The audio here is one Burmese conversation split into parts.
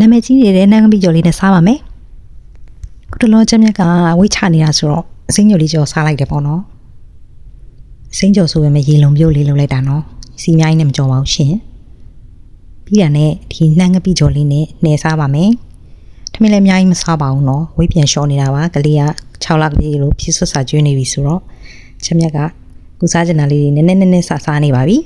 နာမည်ကြီးနေတဲ့နန်းကပိကျော်လေးနဲ့စားပါမယ်ခုတလောချက်မြက်ကဝိတ်ချနေတာဆိုတော့အစိမ်းကျော်လေးကျော်စားလိုက်တယ်ပေါ့နော်အစိမ်းကျော်ဆိုပေမဲ့ရေလုံးပြုတ်လေးလုပ်လိုက်တာနော်စီမြိုင်းနဲ့မကြော်ပါဘူးရှင်ပြီးတာနဲ့ဒီနန်းကပိကျော်လေးနဲ့နှဲစားပါမယ်ထမင်းလည်းအများကြီးမစားပါဘူးနော်ဝိတ်ပြန်လျှော်နေတာပါကလေးက6လကလေးလို့ဖြစ်ဆွတ်စာကျွေးနေပြီဆိုတော့ချက်မြက်ကကုစားချင်တာလေးတွေနည်းနည်းစားနေပါပြီ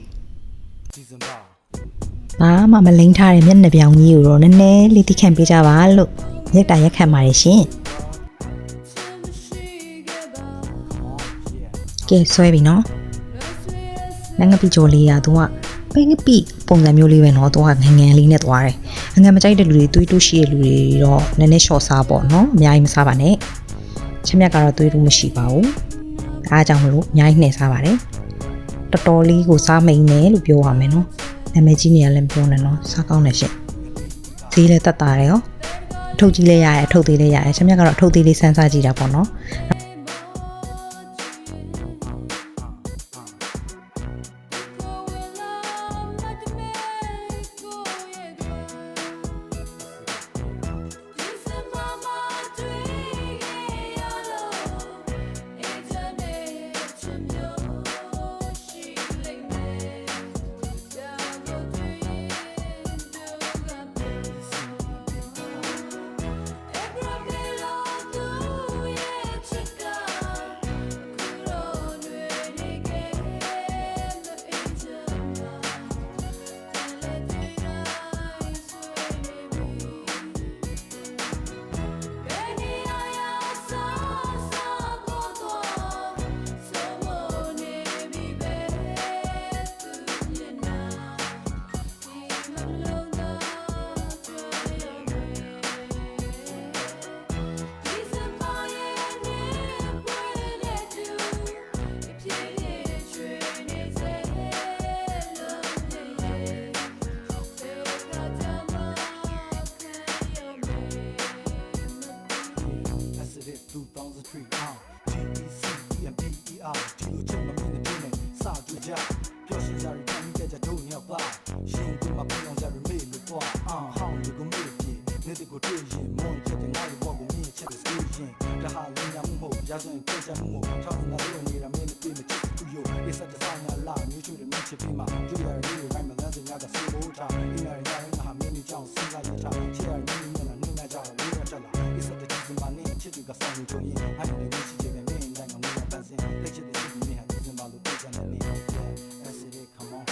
ဘာမှမလိမ့်ထားတဲ့မျက်နှာပြောင်ကြီးကိုတော့နည်းနည်းလေးတိခန့်ပေးကြပါလို့မြက်တာရက်ခံပါတယ်ရှင်ကဲဆွဲပြီနော်နန်းကပိကျော်လေးကသူကပဲငပိပုံစံမျိုးလေးပဲနော်သူကငငယ်လေးနဲ့သွားတယ်ငငယ်မကြိုက်တဲ့လူတွေသွေးတူးရှိတဲ့လူတွေတော့နည်းနည်းရှော့စားပေါ့နော်အများကြီးမစားပါနဲ့ချက်မြက်ကတော့သွေးတူးမရှိပါဘူးအားကြောင့်မလို့အများကြီးနှိမ့်စားပါတယ်တော်တော်လေးကိုစားမိန်တယ်လို့ပြောရမယ်နော်နာမည်ကြီးနေရလည်းပြောနေနော်စားကောင်းတယ်ရှင့်ဈေးလည်းတက်တာတယ်ရောအထုပ်ကြီးလည်းရတယ်အထုပ်သေးလည်းရတယ်ချက်မြက်ကတော့အထုပ်သေးလေးစမ်းစားကြည့်တာပေါ့နော်要是更加木，超人那路你让面对面去忽悠，一三的三呀啦，你去的面去飞马，就要你有干嘛那是那个西路茶，你要人家人还面你讲四个一茶，七二你面了你那家我也这了，一三的就是把你去这个三路中医，还有那个世界的面那个你要担心，那些的就是你还就是马路对着你，I see it come on。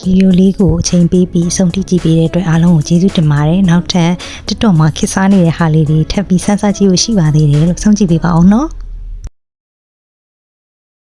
ဗီဒီယိုလေးကိုအချိန်ပေးပြီးအဆုံးထိကြည့်ပေးတဲ့အတွက်အားလုံးကိုကျေးဇူးတင်ပါတယ်နောက်ထပ် TikTok မှာခေတ်စားနေတဲ့ဟာလေးတွေထပ်ပြီးစမ်းစားကြည့်လို့ရှိပါသေးတယ်လို့ဆုံးကြည့်ပေးပါအောင်နော်